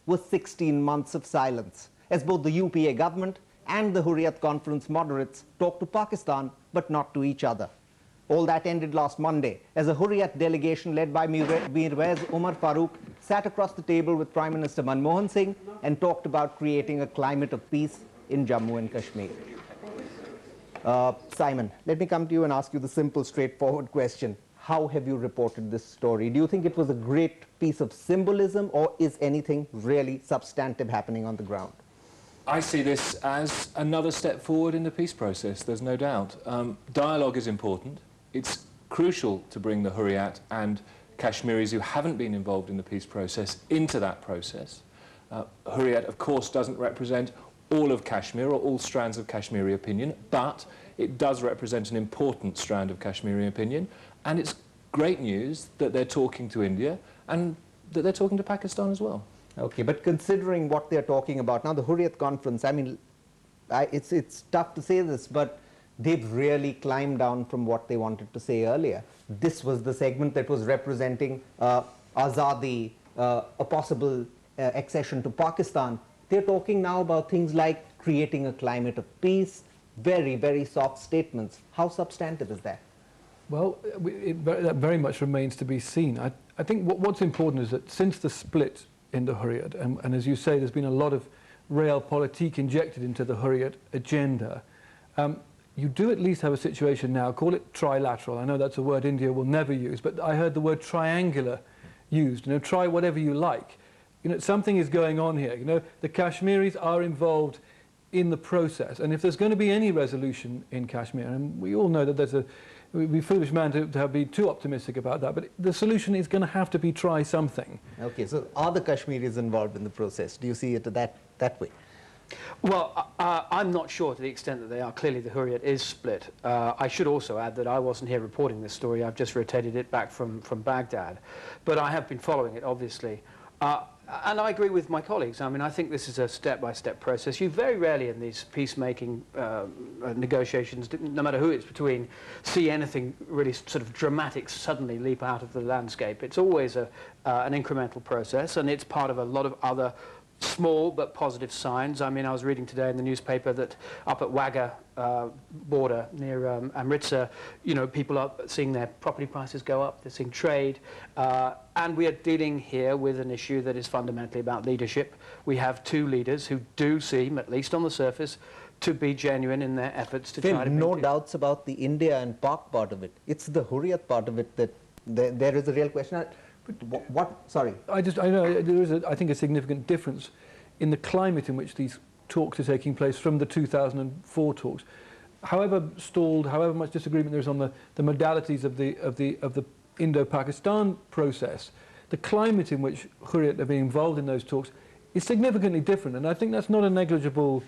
was 16 months of silence, as both the UPA government and the Hurriyat Conference moderates talked to Pakistan, but not to each other. All that ended last Monday, as a Hurriyat delegation led by Mirwaiz Umar Farooq sat across the table with Prime Minister Manmohan Singh and talked about creating a climate of peace in Jammu and Kashmir. Simon, let me come to you and ask you the simple, straightforward question. How have you reported this story? Do you think it was a great piece of symbolism, or is anything really substantive happening on the ground? I see this as another step forward in the peace process, there's no doubt. Dialogue is important. It's crucial to bring the Hurriyat and Kashmiris who haven't been involved in the peace process into that process. Hurriyat, of course, doesn't represent all of Kashmir or all strands of Kashmiri opinion, but it does represent an important strand of Kashmiri opinion, and it's great news that they're talking to India and that they're talking to Pakistan as well. Okay, but considering what they're talking about now, the Hurriyat Conference, I mean, it's tough to say this, but they've really climbed down from what they wanted to say earlier. This was the segment that was representing Azadi, a possible accession to Pakistan. They're talking now about things like creating a climate of peace, very, very soft statements. How substantive is that? Well, that very much remains to be seen. I think what's important is that since the split in the Hurriyat, and as you say, there's been a lot of realpolitik injected into the Hurriyat agenda, you do at least have a situation now, call it trilateral. I know that's a word India will never use, but I heard the word triangular used. You know, try whatever you like. You know, something is going on here. You know, the Kashmiris are involved in the process, and if there's going to be any resolution in Kashmir, and we all know that there's a, we'd be foolish man to be too optimistic about that, but the solution is going to have to be try something. Okay, so are the Kashmiris involved in the process? Do you see it that way? Well, I'm not sure to the extent that they are. Clearly the Hurriyat is split. I should also add that I wasn't here reporting this story. I've just rotated it back from Baghdad. But I have been following it, obviously. And I agree with my colleagues. I mean, I think this is a step-by-step process. You very rarely in these peacemaking negotiations, no matter who it's between, see anything really sort of dramatic suddenly leap out of the landscape. It's always an incremental process, and it's part of a lot of other small but positive signs. I mean, I was reading today in the newspaper that up at Wagah border near Amritsar, you know, people are seeing their property prices go up, they're seeing trade, and we are dealing here with an issue that is fundamentally about leadership. We have two leaders who do seem, at least on the surface, to be genuine in their efforts to try to... No doubts about the India and Pak part of it. It's the Hurriyat part of it that there is a real question. Sorry. I know there is, I think, a significant difference in the climate in which these talks are taking place from the 2004 talks. However stalled, however much disagreement there is on the modalities of the Indo-Pakistan process, the climate in which Hurriyat are being involved in those talks is significantly different, and I think that's not a negligible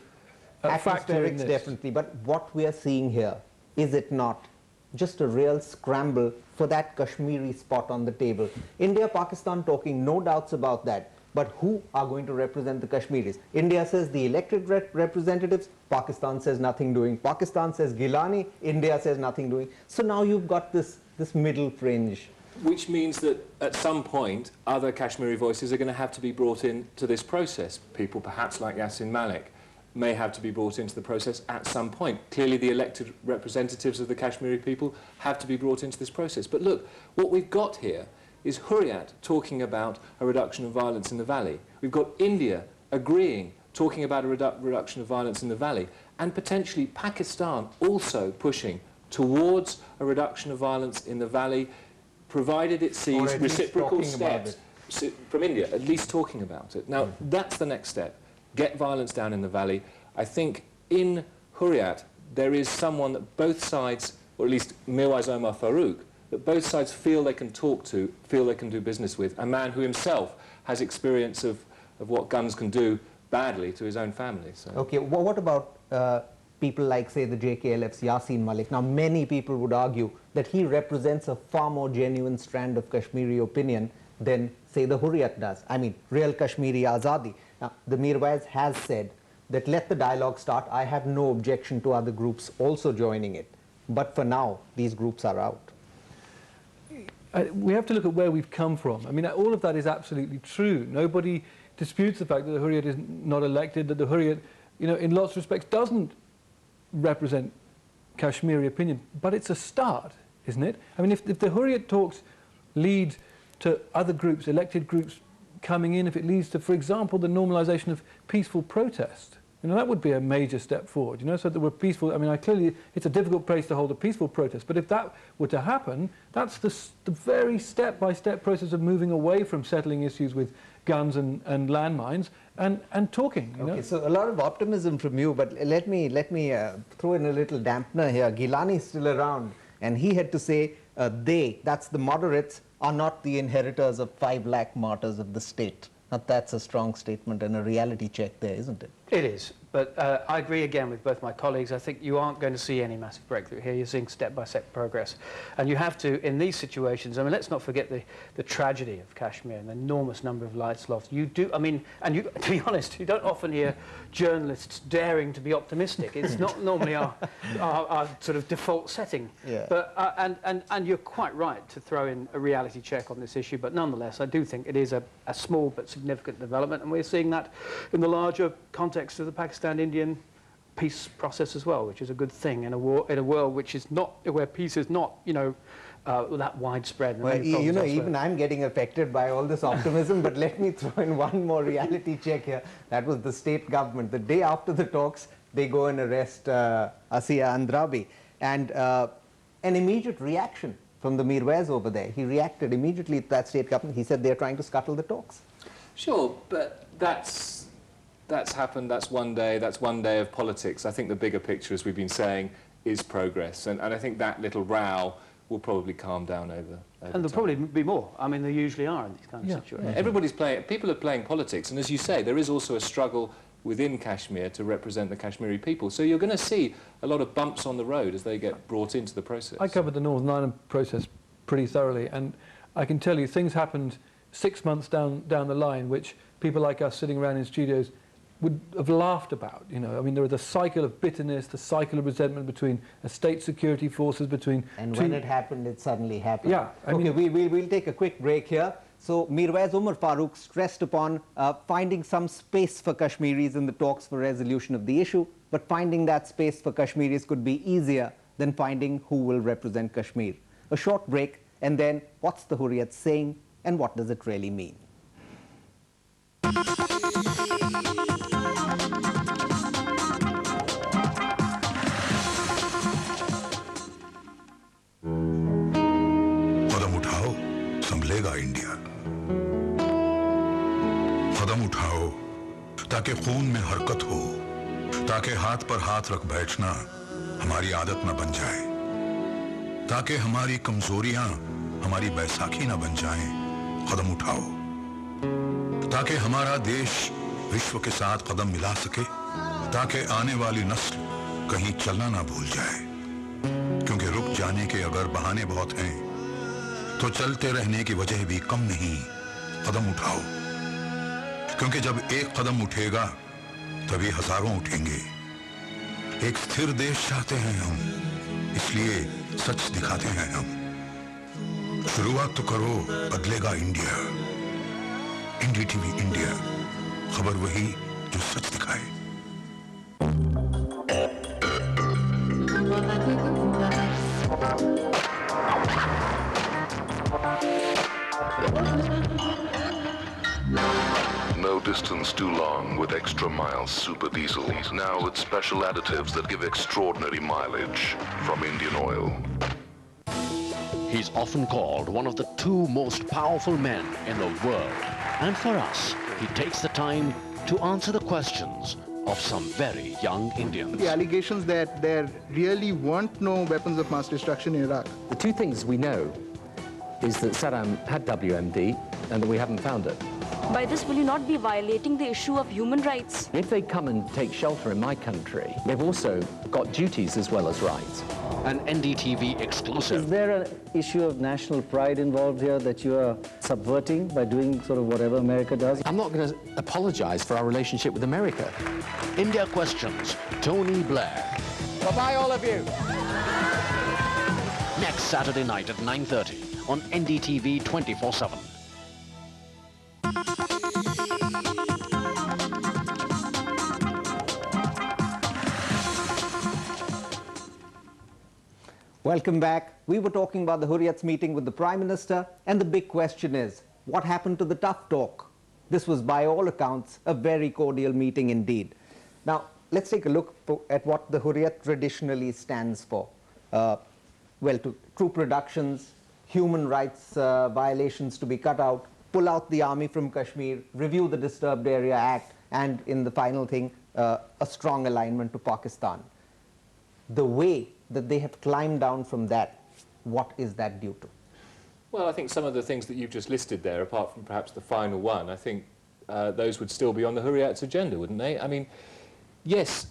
factor in this. Definitely, but what we are seeing here, is it not just a real scramble for that Kashmiri spot on the table? India, Pakistan talking, no doubts about that. But who are going to represent the Kashmiris? India says the elected representatives, Pakistan says nothing doing. Pakistan says Gilani, India says nothing doing. So now you've got this middle fringe. Which means that at some point, other Kashmiri voices are going to have to be brought into this process. People perhaps like Yasin Malik may have to be brought into the process at some point. Clearly the elected representatives of the Kashmiri people have to be brought into this process. But look, what we've got here is Hurriyat talking about a reduction of violence in the valley. We've got India agreeing, talking about a reduction of violence in the valley, and potentially Pakistan also pushing towards a reduction of violence in the valley, provided it sees reciprocal steps from India, at least talking about it. Now, that's the next step. Get violence down in the valley. I think in Hurriyat there is someone that both sides, or at least Mirwaiz Umar Farooq, that both sides feel they can talk to, feel they can do business with, a man who himself has experience of what guns can do badly to his own family. So. Okay, well, what about people like, say, the JKLF's Yasin Malik? Now, many people would argue that he represents a far more genuine strand of Kashmiri opinion than, say, the Hurriyat does. I mean, real Kashmiri Azadi. Now, the Mirwaiz has said that let the dialogue start. I have no objection to other groups also joining it. But for now, these groups are out. We have to look at where we've come from. I mean, all of that is absolutely true. Nobody disputes the fact that the Hurriyat is not elected, that the Hurriyat, you know, in lots of respects doesn't represent Kashmiri opinion, but it's a start, isn't it? I mean, if the Hurriyat talks lead to other groups, elected groups coming in, if it leads to, for example, the normalization of peaceful protest, you know, that would be a major step forward, you know, so that we're peaceful. I mean, clearly it's a difficult place to hold a peaceful protest, but if that were to happen, that's the very step-by-step process of moving away from settling issues with guns and landmines and talking, you know? Okay, so a lot of optimism from you, but let me throw in a little dampener here. Gilani's still around, and he had to say that's the moderates, are not the inheritors of 5 lakh martyrs of the state. Now that's a strong statement and a reality check there, isn't it? It is, but I agree again with both my colleagues. I think you aren't going to see any massive breakthrough here. You're seeing step-by-step progress. And you have to, in these situations, I mean, let's not forget the tragedy of Kashmir and the enormous number of lives lost. You do, I mean, and you, to be honest, you don't often hear journalists daring to be optimistic. It's not normally our sort of default setting. Yeah. But, and you're quite right to throw in a reality check on this issue, but nonetheless, I do think it is a small but significant development, and we're seeing that in the larger context of the Pakistan-Indian peace process as well, which is a good thing in a world which is not, where peace is not, you know, that widespread. Well, you know, even I'm getting affected by all this optimism, but let me throw in one more reality check here. That was the state government. The day after the talks, they go and arrest Asiya Andrabi, and an immediate reaction from the Mirwais over there. He reacted immediately to that state government. He said they're trying to scuttle the talks. Sure, but that's happened. That's one day of politics. I think the bigger picture, as we've been saying, is progress, and I think that little row will probably calm down over and there'll probably be more. I mean, there usually are in these kind of situations. Everybody's playing, people are playing politics, and as you say, there is also a struggle within Kashmir to represent the Kashmiri people. So you're going to see a lot of bumps on the road as they get brought into the process. I covered the Northern Ireland process pretty thoroughly, and I can tell you things happened 6 months down the line which people like us sitting around in studios would have laughed about, you know. I mean, there was the cycle of bitterness, the cycle of resentment between state security forces, between... And when it happened, it suddenly happened. Yeah. Okay, we'll take a quick break here. So, Mirwais Umar Farooq stressed upon finding some space for Kashmiris in the talks for resolution of the issue, but finding that space for Kashmiris could be easier than finding who will represent Kashmir. A short break, and then what's the Hurriyat saying, and what does it really mean? संभलेगा India कदम उठाओ ताकि खून में हरकत हो, ताकि हाथ पर हाथ रख बैठना हमारी आदत न बन जाए, ताकि हमारी कमजोरियां हमारी बैसाखी न बन जाएं। कदम उठाओ ताकि हमारा देश विश्व के साथ कदम मिला सके, ताकि आने वाली नस्ल कहीं चलना ना भूल जाए, क्योंकि रुक जाने के अगर बहाने बहुत हैं तो चलते रहने की वजह भी कम नहीं। कदम उठाओ, क्योंकि जब एक कदम उठेगा तभी हजारों उठेंगे। एक स्थिर देश चाहते हैं हम, इसलिए सच दिखाते हैं हम। शुरुआत तो करो, बदलेगा इंडिया। NDTV इंडिया, खबर वही जो सच दिखाए। No distance too long with extra miles super diesels. Now with special additives that give extraordinary mileage from Indian Oil. He's often called one of the 2 most powerful men in the world. And for us, he takes the time to answer the questions of some very young Indians. The allegations that there really weren't no weapons of mass destruction in Iraq. The 2 things we know is that Saddam had WMD and that we haven't found it. By this, will you not be violating the issue of human rights? If they come and take shelter in my country, they've also got duties as well as rights. An NDTV exclusive. Is there an issue of national pride involved here that you are subverting by doing sort of whatever America does? I'm not going to apologize for our relationship with America. India Questions, Tony Blair. Bye-bye, all of you. Next Saturday night at 9:30 on NDTV 24/7. Welcome back. We were talking about the Hurriyat's meeting with the Prime Minister, and the big question is, what happened to the tough talk? This was, by all accounts, a very cordial meeting indeed. Now, let's take a look at what the Hurriyat traditionally stands for. Well, to troop reductions, human rights violations to be cut out, pull out the army from Kashmir, review the Disturbed Area Act, and in the final thing, a strong alignment to Pakistan. The way that they have climbed down from that, what is that due to? Well, I think some of the things that you've just listed there, apart from perhaps the final one, I think those would still be on the Hurriyat's agenda, wouldn't they? I mean, yes,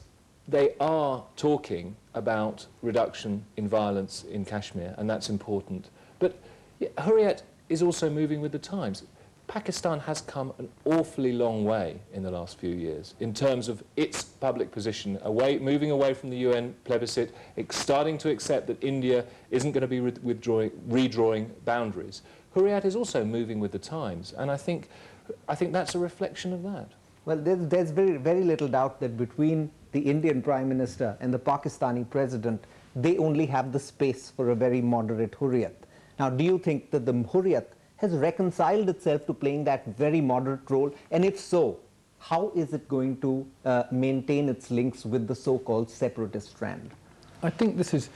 they are talking about reduction in violence in Kashmir, and that's important. But Hurriyat is also moving with the times. Pakistan has come an awfully long way in the last few years in terms of its public position, moving away from the UN plebiscite, starting to accept that India isn't going to be redrawing boundaries. Hurriyat is also moving with the times, and I think that's a reflection of that. Well, there's very little doubt that between the Indian Prime Minister and the Pakistani President, they only have the space for a very moderate Hurriyat. Now, do you think that the Hurriyat has reconciled itself to playing that very moderate role? And if so, how is it going to maintain its links with the so-called separatist strand? I think this is,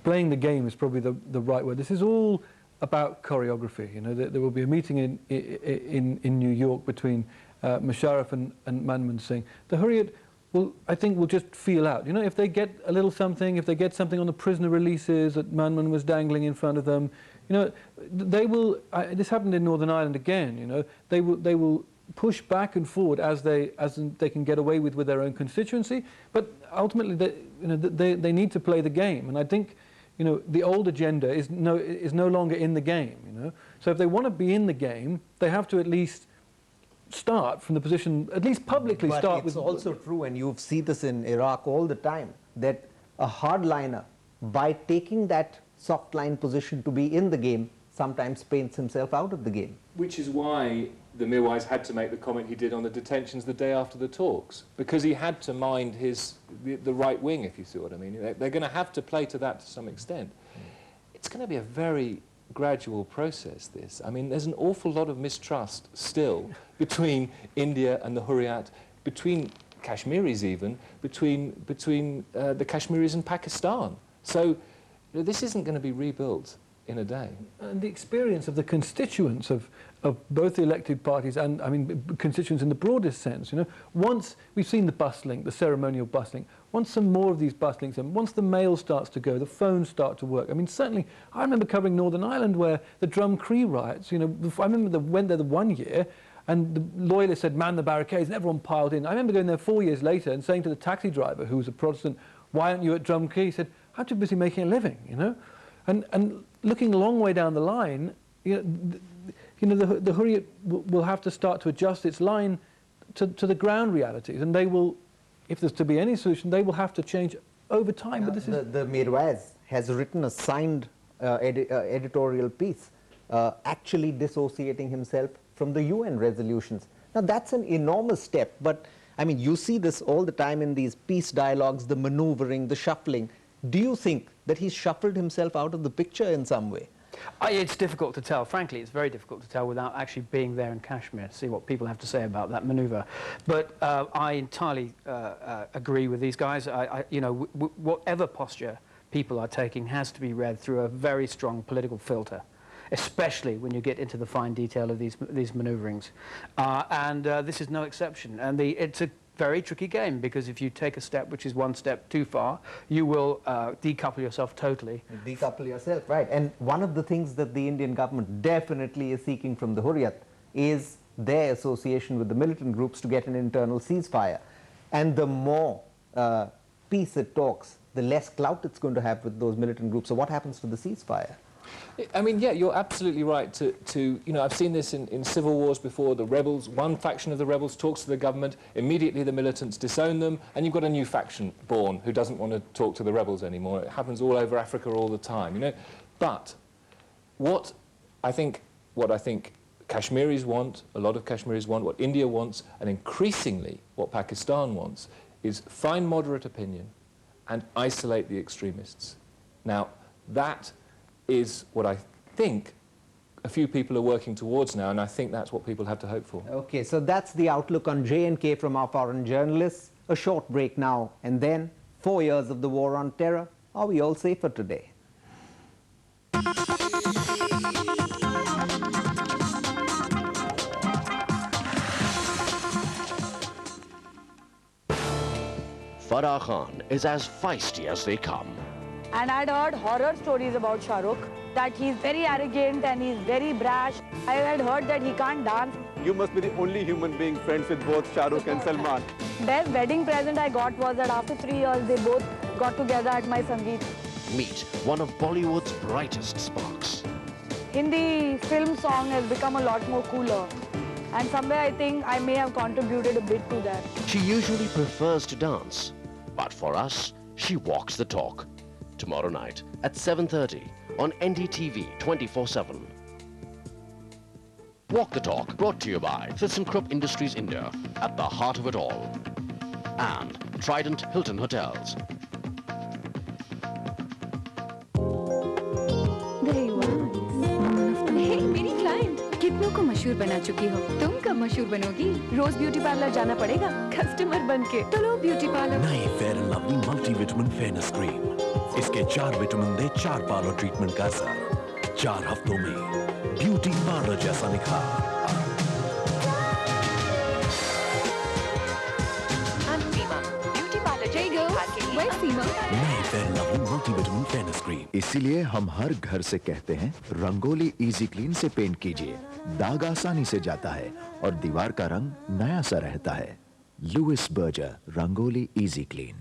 playing the game is probably the right word. This is all about choreography. You know, there will be a meeting in New York between Musharraf and Manmohan Singh. The Hurriyat I think will just feel out. You know, if they get a little something, if they get something on the prisoner releases that Manmohan was dangling in front of them, you know, they will. This happened in Northern Ireland again. You know, they will push back and forward as they can get away with their own constituency. But ultimately, they need to play the game. And I think, you know, the old agenda is no longer in the game. You know, so if they want to be in the game, they have to at least start from the position, at least publicly start with. But it's also true, and you see this in Iraq all the time, that a hardliner, by taking that soft line position to be in the game, sometimes paints himself out of the game. Which is why the Mirwais had to make the comment he did on the detentions the day after the talks, because he had to mind the right wing, if you see what I mean. They're going to have to play to that to some extent. It's going to be a very gradual process, this. I mean, there's an awful lot of mistrust still between India and the Hurriyat, between Kashmiris even, between the Kashmiris and Pakistan. So this isn't going to be rebuilt in a day. And the experience of the constituents of both the elected parties and, I mean, constituents in the broadest sense, you know, once we've seen the bustling, the ceremonial bustling, once some more of these bustlings, and once the mail starts to go, the phones start to work. I mean, certainly, I remember covering Northern Ireland where the Drum Cree riots, you know, I remember went there the one year, and the loyalists said, man the barricades, and everyone piled in. I remember going there 4 years later and saying to the taxi driver, who was a Protestant, why aren't you at Drum Cree? He said, I'm too busy making a living, you know? And looking a long way down the line, the Hurriyat will have to start to adjust its line to the ground realities, and they will, if there's to be any solution, they will have to change over time. But this the Mirwais has written a signed editorial piece actually dissociating himself from the UN resolutions. Now that's an enormous step, but I mean, you see this all the time in these peace dialogues, the maneuvering, the shuffling. Do you think that he's shuffled himself out of the picture in some way? It's difficult to tell. Frankly, it's very difficult to tell without actually being there in Kashmir to see what people have to say about that manoeuvre. But I entirely agree with these guys. Whatever posture people are taking has to be read through a very strong political filter, especially when you get into the fine detail of these maneuverings. This is no exception. And it's a very tricky game, because if you take a step which is one step too far, you will decouple yourself totally. Decouple yourself, right. And one of the things that the Indian government definitely is seeking from the Hurriyat is their association with the militant groups to get an internal ceasefire. And the more peace it talks, the less clout it's going to have with those militant groups. So what happens to the ceasefire? I mean, yeah, you're absolutely right to you know, I've seen this in civil wars before. The rebels, one faction of the rebels talks to the government, immediately the militants disown them, and you've got a new faction born who doesn't want to talk to the rebels anymore. It happens all over Africa all the time, you know. But what I think Kashmiris want, a lot of Kashmiris want, what India wants, and increasingly what Pakistan wants, is find moderate opinion and isolate the extremists. Now, That is what I think a few people are working towards now, and I think that's what people have to hope for. Okay, so that's the outlook on J&K from our foreign journalists. A short break now, and then 4 years of the war on terror. Are we all safer today? Farah Khan is as feisty as they come. And I'd heard horror stories about Shah Rukh, that he's very arrogant and he's very brash. I had heard that he can't dance. You must be the only human being friends with both Shah Rukh and Salman. Best wedding present I got was that after 3 years, they both got together at my Sangeet. Meet one of Bollywood's brightest sparks. Hindi film song has become a lot more cooler. And somewhere I think I may have contributed a bit to that. She usually prefers to dance, but for us, she walks the talk. Tomorrow night at 7:30 on NDTV 24/7. Walk the Talk, brought to you by ThyssenKrupp Industries India, at the heart of it all. And Trident Hilton Hotels. मेरी client कितनों को मशहूर बना चुकी हो, तुम कब मशहूर बनोगी? रोज ब्यूटी पार्लर जाना पड़ेगा कस्टमर बनके। तो लो ब्यूटी पार्लर। नई fair and lovely multivitamin fairness cream. इसके 4 विटामिन दे 4 पार्लर ट्रीटमेंट का असर 4 हफ्तों में ब्यूटी पार्लर जैसा निखार। इसीलिए हम हर घर से कहते हैं रंगोली इजी क्लीन से पेंट कीजिए, दाग आसानी से जाता है और दीवार का रंग नया सा रहता है। Louis Berger rangoli easy clean.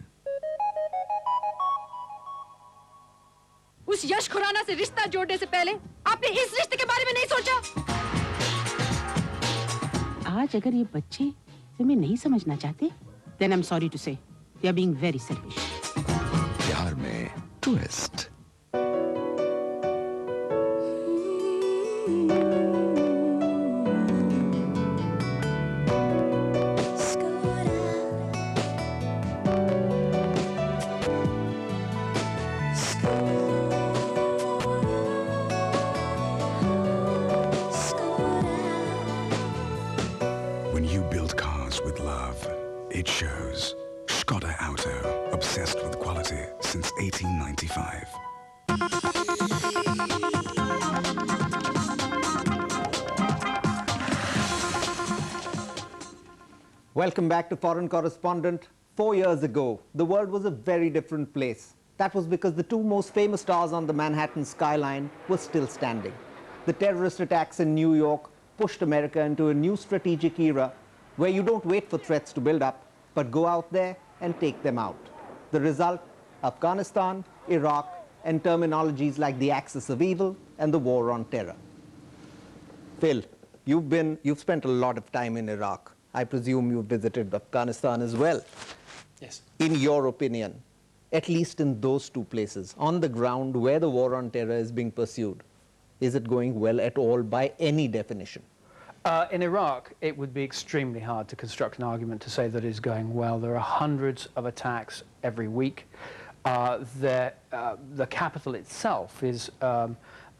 उस यश खुराना से रिश्ता जोड़ने से पहले आपने इस रिश्ते के बारे में नहीं सोचा? आज अगर ये बच्चे तुम्हें नहीं समझना चाहते, then I'm sorry to say, they are being very selfish. प्यार में twist. When you build cars with love, it shows. Skoda Auto, obsessed with quality since 1895. Welcome back to Foreign Correspondent. 4 years ago, the world was a very different place. That was because the two most famous towers on the Manhattan skyline were still standing. The terrorist attacks in New York pushed America into a new strategic era where you don't wait for threats to build up, but go out there and take them out. The result, Afghanistan, Iraq, and terminologies like the axis of evil and the war on terror. Phil, you've spent a lot of time in Iraq. I presume you've visited Afghanistan as well. Yes. In your opinion, at least in those two places, on the ground where the war on terror is being pursued, is it going well at all by any definition? In Iraq, it would be extremely hard to construct an argument to say that it is going well. There are hundreds of attacks every week. The capital itself is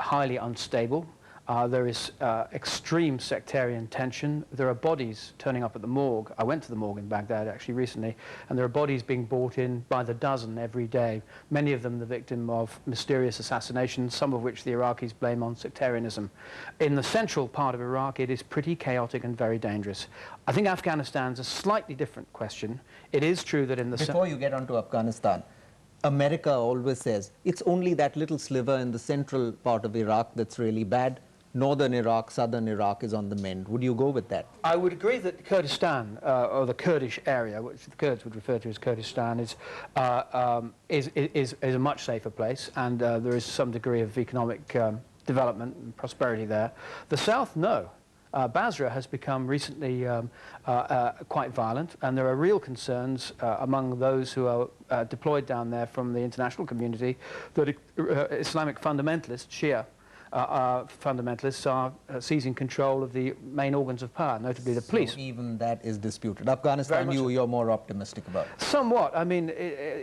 highly unstable. There is extreme sectarian tension. There are bodies turning up at the morgue. I went to the morgue in Baghdad actually recently, and there are bodies being brought in by the dozen every day, many of them the victim of mysterious assassinations, some of which the Iraqis blame on sectarianism. In the central part of Iraq, it is pretty chaotic and very dangerous. I think Afghanistan's a slightly different question. It is true that in the... Before you get onto Afghanistan, America always says it's only that little sliver in the central part of Iraq that's really bad. Northern Iraq, southern Iraq is on the mend. Would you go with that? I would agree that Kurdistan, or the Kurdish area, which the Kurds would refer to as Kurdistan, is a much safer place, and there is some degree of economic development and prosperity there. The south, no. Basra has become recently quite violent, and there are real concerns among those who are deployed down there from the international community that Islamic fundamentalists, Shia, fundamentalists are seizing control of the main organs of power, notably the police. So even that is disputed. Afghanistan, you're more optimistic about. Somewhat. I mean,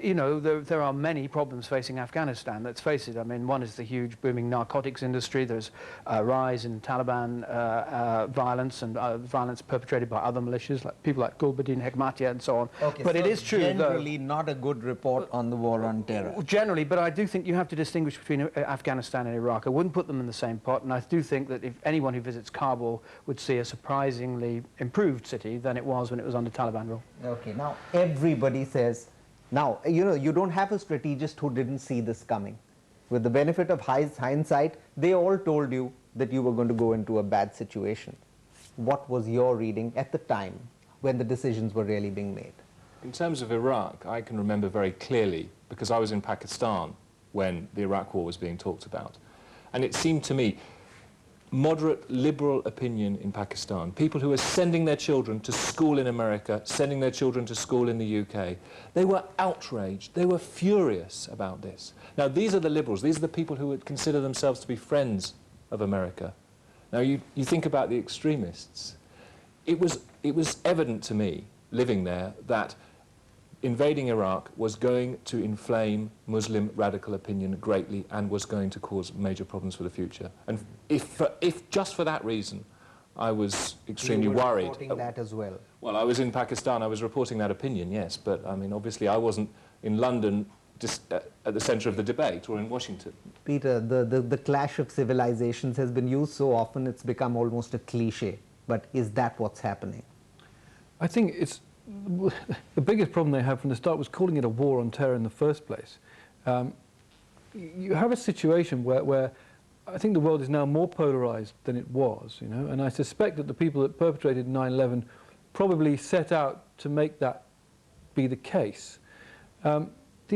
you know, there are many problems facing Afghanistan, let's face it. I mean, one is the huge booming narcotics industry. There's a rise in Taliban violence and violence perpetrated by other militias, like people like Gulbuddin Hekmatyar and so on. Okay, but so it is true, generally not a good report on the war on terror. Generally, but I do think you have to distinguish between Afghanistan and Iraq. I wouldn't put them in the same pot, and I do think that if anyone who visits Kabul would see a surprisingly improved city than it was when it was under Taliban rule. Okay, now everybody says, now, you know, you don't have a strategist who didn't see this coming. With the benefit of hindsight, they all told you that you were going to go into a bad situation. What was your reading at the time when the decisions were really being made? In terms of Iraq, I can remember very clearly, because I was in Pakistan when the Iraq war was being talked about. And it seemed to me, moderate liberal opinion in Pakistan, people who were sending their children to school in America, sending their children to school in the UK, they were outraged, they were furious about this. Now these are the liberals, these are the people who would consider themselves to be friends of America. Now you think about the extremists. It was evident to me, living there, that invading Iraq was going to inflame Muslim radical opinion greatly and was going to cause major problems for the future. And if just for that reason, I was extremely worried. You were reporting that as well. Well, I was in Pakistan, I was reporting that opinion, yes, but I mean, obviously I wasn't in London just at the centre of the debate or in Washington. Peter, the clash of civilizations has been used so often it's become almost a cliche. But is that what's happening? I think it's the biggest problem they had from the start was calling it a war on terror in the first place. You have a situation where I think the world is now more polarized than it was, you know, and I suspect that the people that perpetrated 9/11 probably set out to make that be the case. The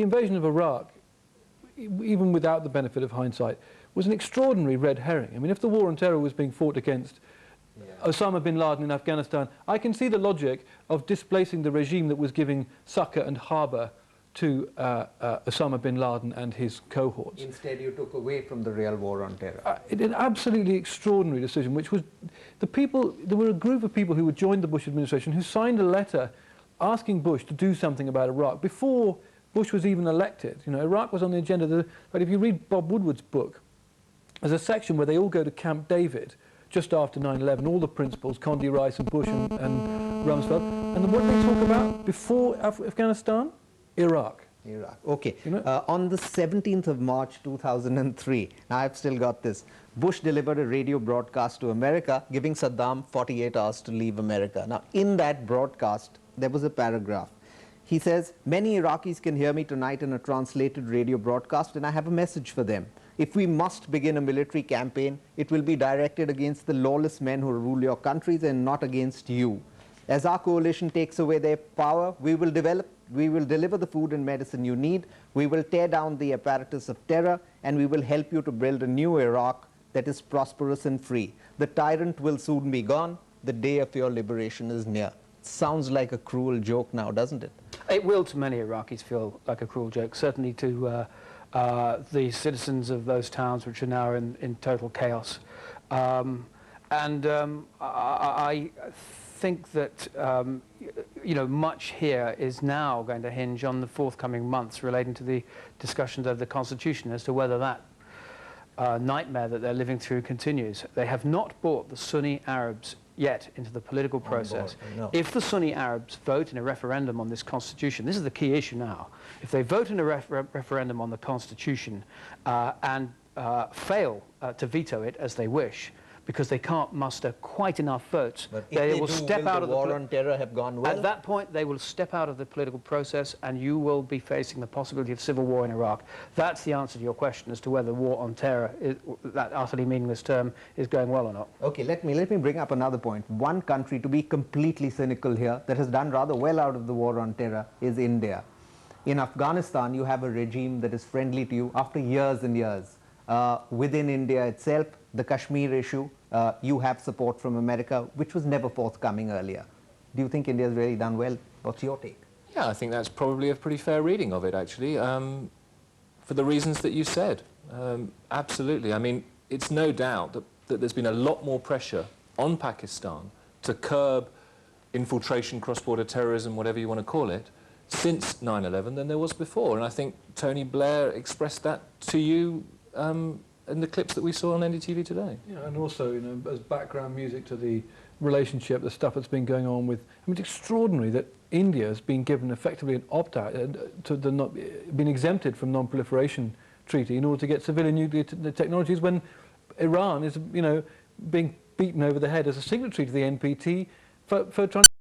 invasion of Iraq, even without the benefit of hindsight, was an extraordinary red herring. I mean, if the war on terror was being fought against Osama bin Laden in Afghanistan, I can see the logic of displacing the regime that was giving succor and harbour to Osama bin Laden and his cohorts. Instead, you took away from the real war on terror. An absolutely extraordinary decision, which was the people, there were a group of people who had joined the Bush administration who signed a letter asking Bush to do something about Iraq before Bush was even elected. You know, Iraq was on the agenda. But if you read Bob Woodward's book, there's a section where they all go to Camp David just after 9/11, all the principals, Condi Rice and Bush and Rumsfeld. And what do they talk about before Afghanistan? Iraq. Iraq. Okay. You know? On the 17th of March 2003, now I've still got this, Bush delivered a radio broadcast to America, giving Saddam 48 hours to leave America. Now, in that broadcast, there was a paragraph. He says, "Many Iraqis can hear me tonight in a translated radio broadcast, and I have a message for them. If we must begin a military campaign, it will be directed against the lawless men who rule your countries and not against you. As our coalition takes away their power, we will deliver the food and medicine you need, we will tear down the apparatus of terror, and we will help you to build a new Iraq that is prosperous and free. The tyrant will soon be gone. The day of your liberation is near." Sounds like a cruel joke now, doesn't it? It will to many Iraqis feel like a cruel joke, certainly to the citizens of those towns which are now in total chaos. I think that you know, much here is now going to hinge on the forthcoming months relating to the discussions of the Constitution as to whether that nightmare that they're living through continues. They have not brought the Sunni Arabs yet into the political process. No. If the Sunni Arabs vote in a referendum on this Constitution, this is the key issue now, if they vote in a referendum on the Constitution and fail to veto it as they wish, because they can't muster quite enough votes, they will step out of the war on terror have gone well? At that point, they will step out of the political process, and you will be facing the possibility of civil war in Iraq. That's the answer to your question as to whether war on terror, that utterly meaningless term, is going well or not. Okay, let me bring up another point. One country, to be completely cynical here, that has done rather well out of the war on terror is India. In Afghanistan, you have a regime that is friendly to you after years and years. Within India itself, the Kashmir issue, you have support from America, which was never forthcoming earlier. Do you think India has really done well? What's your take? Yeah, I think that's probably a pretty fair reading of it, actually, for the reasons that you said. Absolutely. I mean, it's no doubt that there's been a lot more pressure on Pakistan to curb infiltration, cross-border terrorism, whatever you want to call it, since 9/11 than there was before. And I think Tony Blair expressed that to you in the clips that we saw on NDTV today. Yeah, and also, you know, as background music to the relationship, the stuff that's been going on with, I mean, it's extraordinary that India has been given effectively an opt-out, been exempted from non-proliferation treaty in order to get civilian nuclear technologies, when Iran is, you know, being beaten over the head as a signatory to the NPT for trying